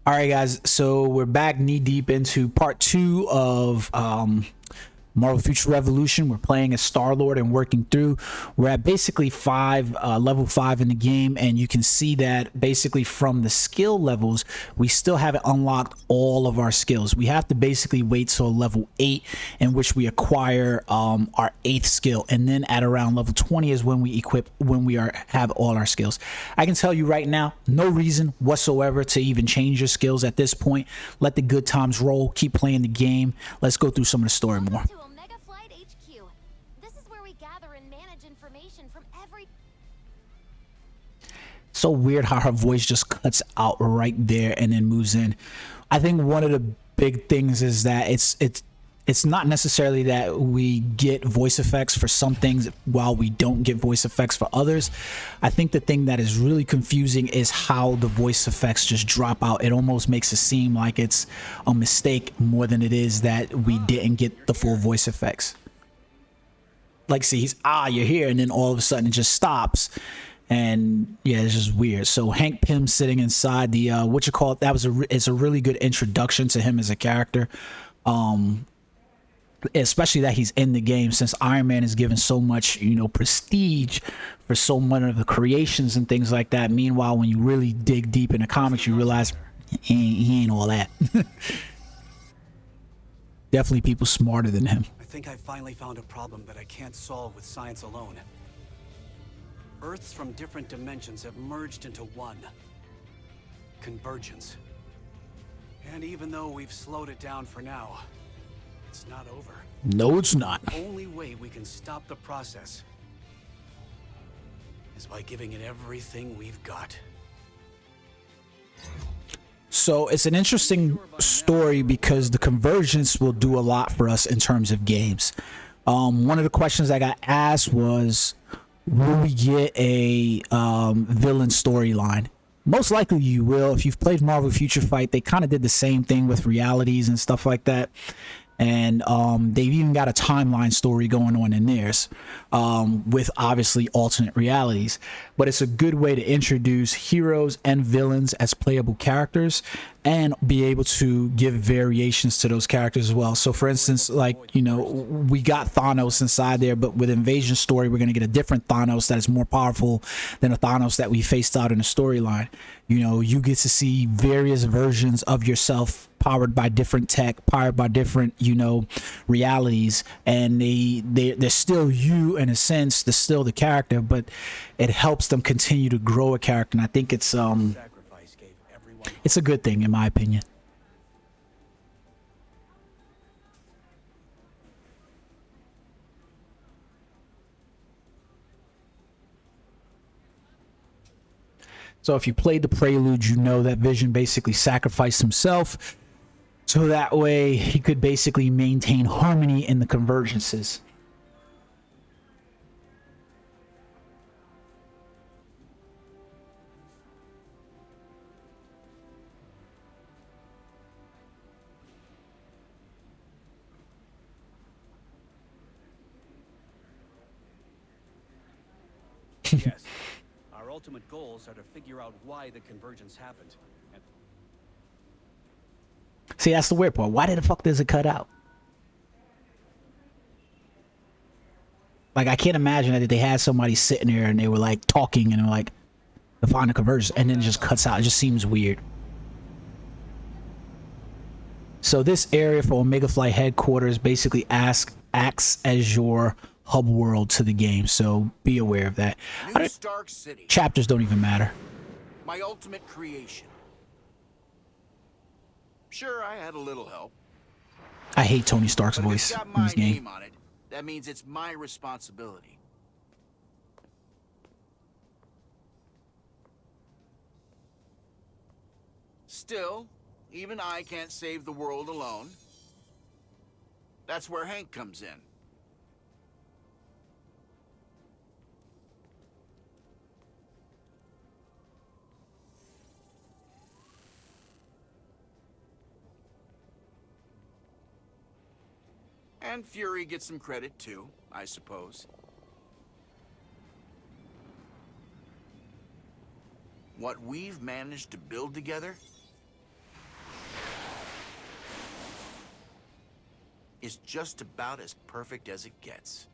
All right, guys. So we're back knee deep into part two of Marvel Future Revolution. We're playing as Star-Lord and working through. We're at basically level 5 in the game, and you can see that basically from the skill levels, we still haven't unlocked all of our skills. We have to basically wait till level 8, in which we acquire our 8th skill, and then at around level 20 is when we have all our skills. I can tell you right now, no reason whatsoever to even change your skills at this point. Let the good times roll. Keep playing the game. Let's go through some of the story more. So weird how her voice just cuts out right there and then moves in. I think one of the big things is that it's not necessarily that we get voice effects for some things while we don't get voice effects for others. I think the thing that is really confusing is how the voice effects just drop out. It almost makes it seem like it's a mistake more than it is that we didn't get the full voice effects. Like, see, he's, you're here, and then all of a sudden it just stops. And yeah, it's just weird. So Hank Pym sitting inside the it's a really good introduction to him as a character, especially that he's in the game, since Iron Man is given so much, prestige for so many of the creations and things like that. Meanwhile, when you really dig deep in the comics, you realize he ain't all that. Definitely people smarter than him. I think I finally found a problem that I can't solve with science alone. Earths from different dimensions have merged into one. Convergence. And even though we've slowed it down for now, it's not over. No, it's not. The only way we can stop the process is by giving it everything we've got. So it's an interesting story because the convergence will do a lot for us in terms of games. One of the questions I got asked was, will we get a villain storyline? Most likely you will. If you've played Marvel Future Fight, they kind of did the same thing with realities and stuff like that. And they've even got a timeline story going on in theirs, with obviously alternate realities. But it's a good way to introduce heroes and villains as playable characters and be able to give variations to those characters as well. So for instance, like, we got Thanos inside there, but with Invasion Story, we're going to get a different Thanos that is more powerful than a Thanos that we faced out in the storyline. You get to see various versions of yourself powered by different tech, powered by different, realities, and they're still you in a sense. They're still the character, but it helps them continue to grow a character, and I think it's a good thing in my opinion. So if you played the Prelude, you know that Vision basically sacrificed himself so that way he could basically maintain harmony in the convergences. Yes. Our ultimate goals are to figure out why the convergence happened. See, that's the weird part. Why the fuck does it cut out? Like, I can't imagine that they had somebody sitting there and they were like talking and they're like, define the convergence, and then it just cuts out. It just seems weird. So this area for Omega Flight headquarters basically acts as your hub world to the game, so be aware of that. New Stark City. Chapters don't even matter. My ultimate creation. Sure, I had a little help. I hate Tony Stark's But if voice it's got in my this game. name on it, that means it's my responsibility. Still, even I can't save the world alone. That's where Hank comes in. And Fury gets some credit too, I suppose. What we've managed to build together, is just about as perfect as it gets.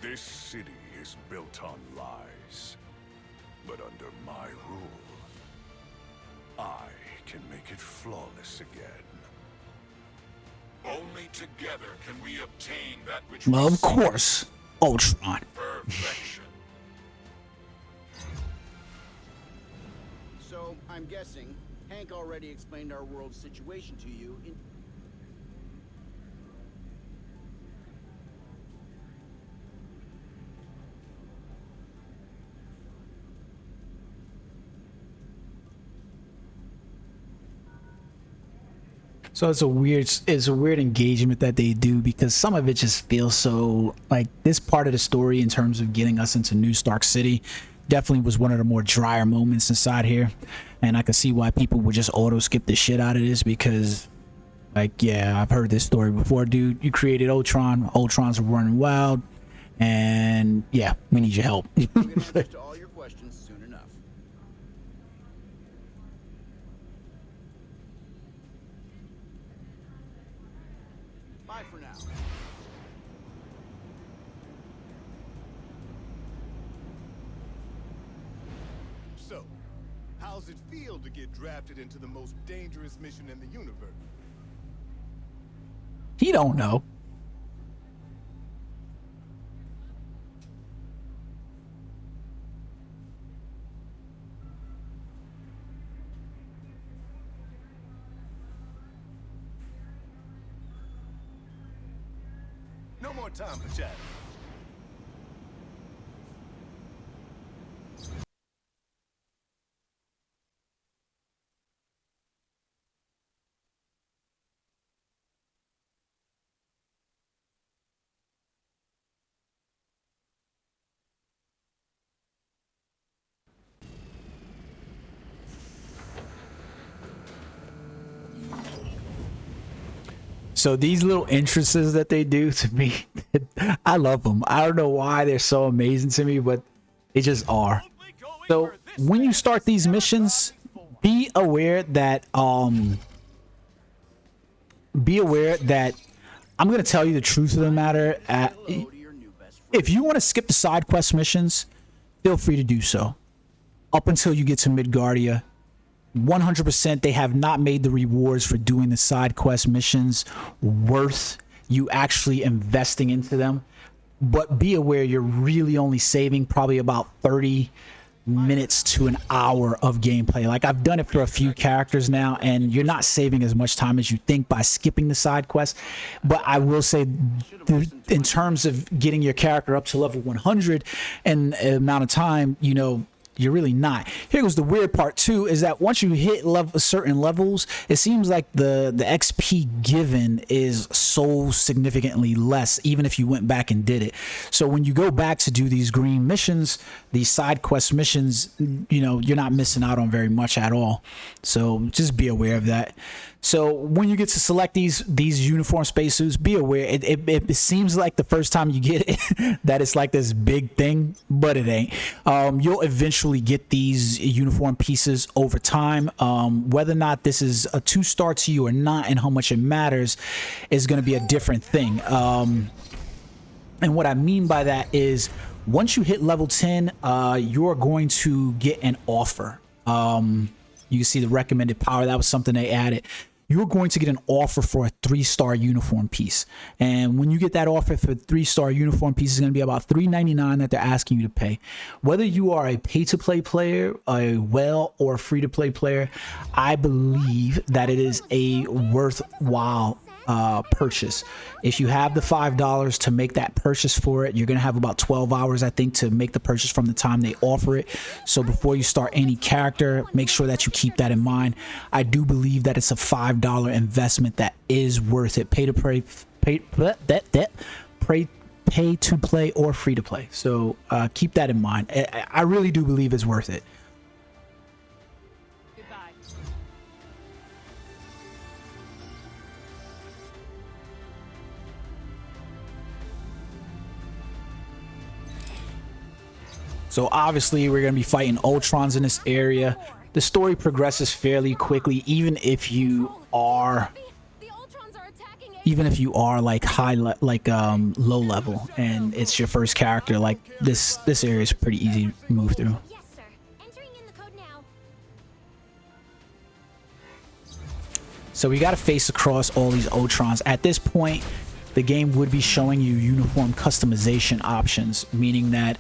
This city is built on lies, but under my rule, I can make it flawless again. Only together can we obtain that which Well, we of seek. course, Ultron. Perfection. So, I'm guessing Hank already explained our world's situation to you in... So it's a weird engagement that they do, because some of it just feels so like this part of the story in terms of getting us into New Stark City definitely was one of the more drier moments inside here, and I can see why people would just auto skip the shit out of this, because like, yeah, I've heard this story before, dude. You created Ultron. Ultron's running wild, and yeah, we need your help. We'll get answers to all your questions soon enough. Bye for now. So, how's it feel to get drafted into the most dangerous mission in the universe? He don't know. No more time for chat. So these little entrances that they do to me, I love them. I don't know why they're so amazing to me, but they just are. So when you start these missions, be aware that I'm gonna tell you the truth of the matter. Hello to your new best friend. If you want to skip the side quest missions, feel free to do so. Up until you get to Midgardia, 100% they have not made the rewards for doing the side quest missions worth you actually investing into them. But be aware, you're really only saving probably about 30 minutes to an hour of gameplay. Like, I've done it for a few characters now, and you're not saving as much time as you think by skipping the side quest. But I will say, in terms of getting your character up to level 100 and the amount of time, you know, you're really not. Here goes the weird part too, is that once you hit certain levels, it seems like the XP given is so significantly less, even if you went back and did it. So when you go back to do these green missions, these side quest missions, you know, you're not missing out on very much at all. So just be aware of that. So when you get to select these uniform spacesuits, be aware. It seems like the first time you get it that it's like this big thing, but it ain't. You'll eventually get these uniform pieces over time. Whether or not this is a 2-star to you or not, and how much it matters, is going to be a different thing. And what I mean by that is, once you hit level 10, you're going to get an offer. You can see the recommended power. That was something they added. You're going to get an offer for a 3-star uniform piece. And when you get that offer for a 3-star uniform piece, it's going to be about $3.99 that they're asking you to pay. Whether you are a pay-to-play player, a well or free-to-play player, I believe that it is a worthwhile purchase. If you have the $5 to make that purchase for it, you're gonna have about 12 hours, I think, to make the purchase from the time they offer it. So before you start any character, make sure that you keep that in mind. I do believe that it's a $5 investment that is worth it. Pay to play or free to play. So keep that in mind. I really do believe it's worth it. So obviously we're going to be fighting Ultrons in this area. The story progresses fairly quickly, even if you are like low level and it's your first character. Like this area is pretty easy to move through. Yes, sir. Entering in the code now. So we got to face across all these Ultrons. At this point, the game would be showing you uniform customization options, meaning that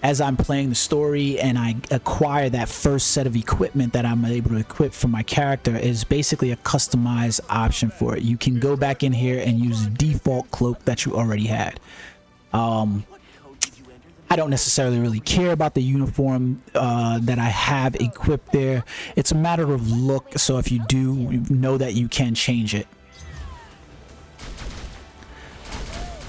as I'm playing the story and I acquire that first set of equipment that I'm able to equip for my character, is basically a customized option for it. You can go back in here and use the default cloak that you already had. I don't necessarily really care about the uniform that I have equipped there. It's a matter of look, so if you do, know that you can change it.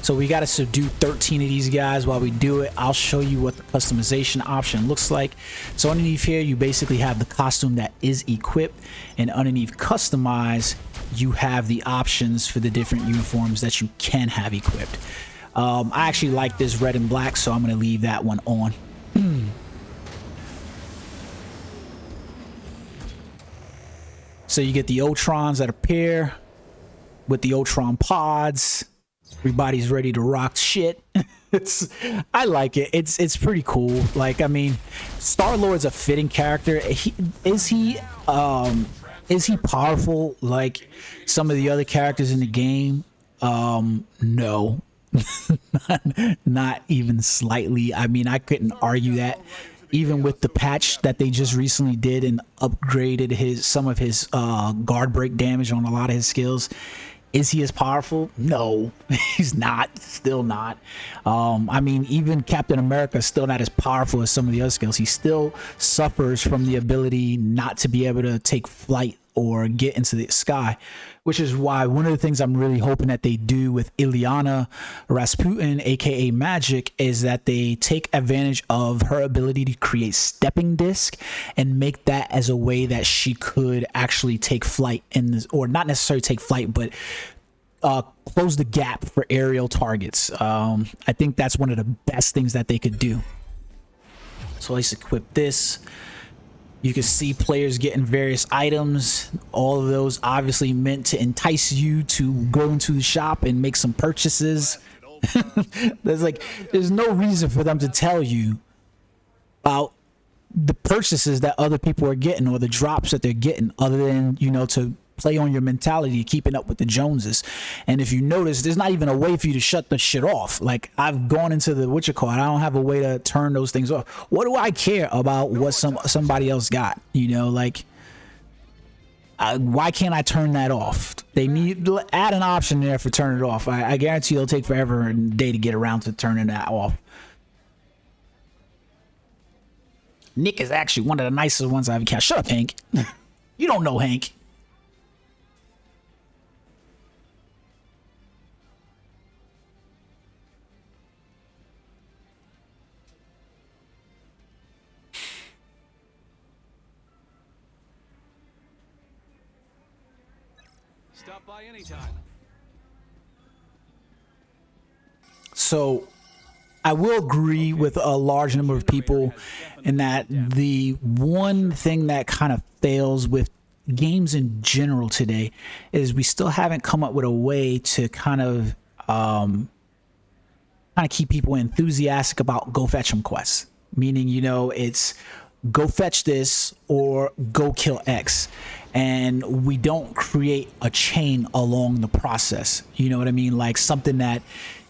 So we got to subdue 13 of these guys. While we do it, I'll show you what the customization option looks like. So underneath here, you basically have the costume that is equipped, and underneath customize, you have the options for the different uniforms that you can have equipped. I actually like this red and black, so I'm going to leave that one on. So you get the Ultrons that appear with the Ultron pods. Everybody's ready to rock shit. I like it. It's pretty cool. Like, I mean, Star-Lord's a fitting character. Is he powerful like some of the other characters in the game? No. Not even slightly. I mean, I couldn't argue that. Even with the patch that they just recently did and upgraded some of his guard break damage on a lot of his skills. Is he as powerful? No, he's not. Still not. I mean, even Captain America is still not as powerful as some of the other skills. He still suffers from the ability not to be able to take flight or get into the sky, which is why one of the things I'm really hoping that they do with Ilyana Rasputin, aka Magic, is that they take advantage of her ability to create stepping disc and make that as a way that she could actually take flight or not necessarily take flight, but close the gap for aerial targets. I think that's one of the best things that they could do. So let's equip this. You can see players getting various items. All of those obviously meant to entice you to go into the shop and make some purchases. There's no reason for them to tell you about the purchases that other people are getting or the drops that they're getting, other than, you know, to play on your mentality, keeping up with the Joneses. And if you notice, there's not even a way for you to shut the shit off. Like, I've gone into the I don't have a way to turn those things off. What do I care about what somebody else got? You know, like, why can't I turn that off? They need to add an option there for turn it off. I guarantee it'll take forever and a day to get around to turning that off. Nick is actually one of the nicest ones I've encountered. Shut up, Hank. You don't know Hank. Stop by anytime. So I will agree with a large number of people in that the one thing that kind of fails with games in general today is we still haven't come up with a way to kind of keep people enthusiastic about go fetch them quests. Meaning, you know, it's go fetch this or go kill X. And we don't create a chain along the process. You know what I mean? Like something that,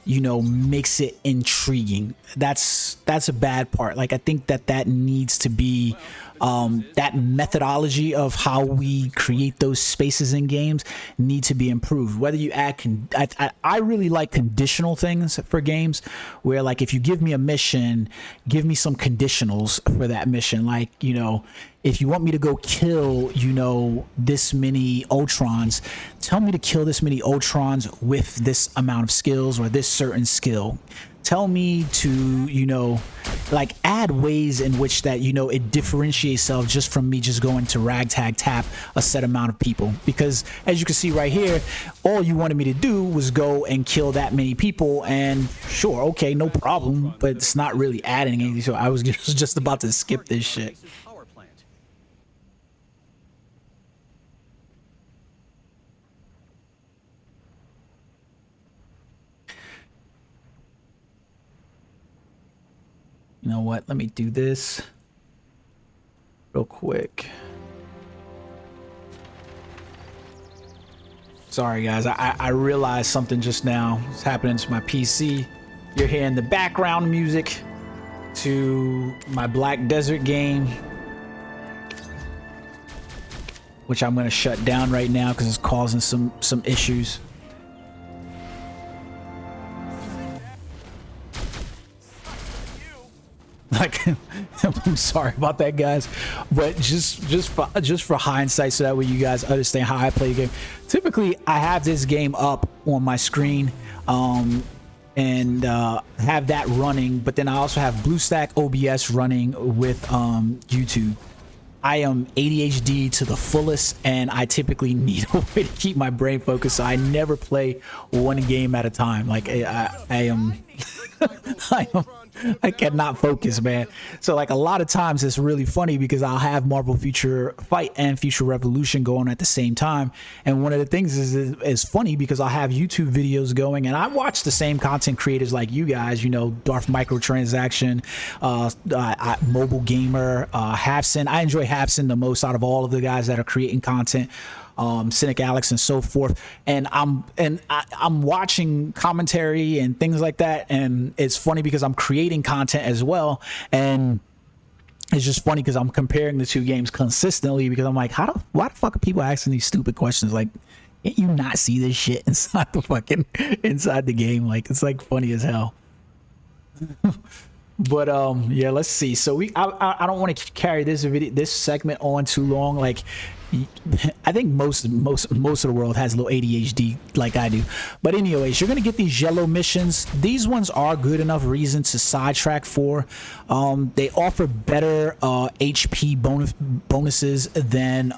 you know, makes it intriguing. That's a bad part. Like, I think that needs to be that methodology of how we create those spaces in games need to be improved. Whether you add I really like conditional things for games, where like if you give me a mission, give me some conditionals for that mission. Like, you know, if you want me to go kill, you know, this many Ultrons, tell me to kill this many Ultrons with this amount of skills or this certain skill. Tell me to, you know, like add ways in which that, you know, it differentiates itself just from me just going to ragtag tap a set amount of people. Because as you can see right here, all you wanted me to do was go and kill that many people, and sure, okay, no problem, but it's not really adding anything. So I was just about to skip this shit. Power plant. You know what? Let me do this real quick. Sorry, guys. I realized something just now. It's happening to my PC. You're hearing the background music to my Black Desert game, which I'm going to shut down right now because it's causing some issues. Like, I'm sorry about that, guys, but just for hindsight, so that way you guys understand how I play the game. Typically, I have this game up on my screen, and have that running, but then I also have BlueStack OBS running with YouTube. I am ADHD to the fullest, and I typically need a way to keep my brain focused, so I never play one game at a time. Like I am I cannot focus, man. So like a lot of times it's really funny because I'll have Marvel Future Fight and Future Revolution going at the same time. And one of the things is funny because I'll have YouTube videos going, and I watch the same content creators like you guys, you know, Darth Microtransaction, Mobile Gamer, Havson. I enjoy Havson the most out of all of the guys that are creating content. Cynic Alex and so forth, and I'm watching commentary and things like that, and it's funny because I'm creating content as well, and it's just funny because I'm comparing the two games consistently because I'm like, why the fuck are people asking these stupid questions? Like, can't you not see this shit inside the game? Like, it's like funny as hell. But yeah, let's see. So I don't want to carry this segment on too long. Like, I think most of the world has a little ADHD like I do. But anyways, you're gonna get these yellow missions. These ones are good enough reason to sidetrack for. They offer better HP bonuses than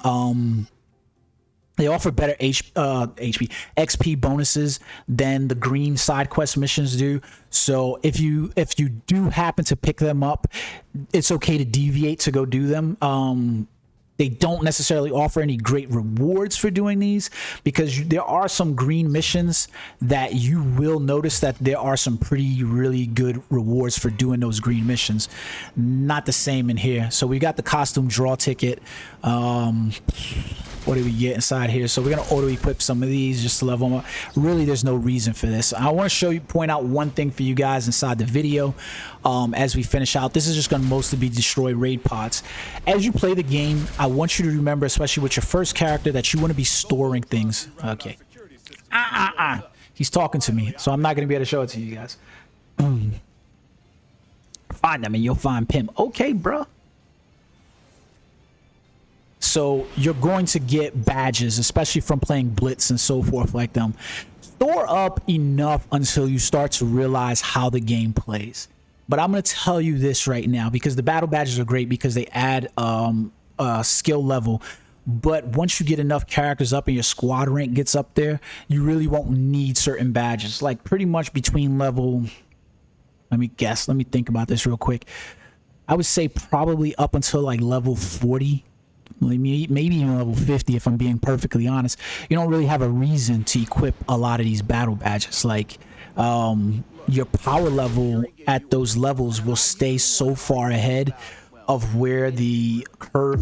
they offer better XP bonuses than the green side quest missions do. So if you do happen to pick them up, it's okay to deviate to go do them. They don't necessarily offer any great rewards for doing these because there are some green missions that you will notice that there are some really good rewards for doing those green missions. Not the same in here. So we got the costume draw ticket. What do we get inside here? So we're gonna auto equip some of these just to level them up. Really, there's no reason for this. I want to point out one thing for you guys inside the video as we finish out. This is just gonna mostly be destroy raid pods. As you play the game, I want you to remember, especially with your first character, that you want to be storing things. Okay. He's talking to me, so I'm not gonna be able to show it to you guys. Find them and you'll find Pim. Okay, bruh. So you're going to get badges, especially from playing Blitz and so forth like them. Store up enough until you start to realize how the game plays. But I'm going to tell you this right now, because the battle badges are great because they add skill level. But once you get enough characters up and your squad rank gets up there, you really won't need certain badges. Like pretty much between level, let me think about this real quick. I would say probably up until like level 40. Maybe even level 50 if I'm being perfectly honest. You don't really have a reason to equip a lot of these battle badges. Like your power level at those levels will stay so far ahead of where the curve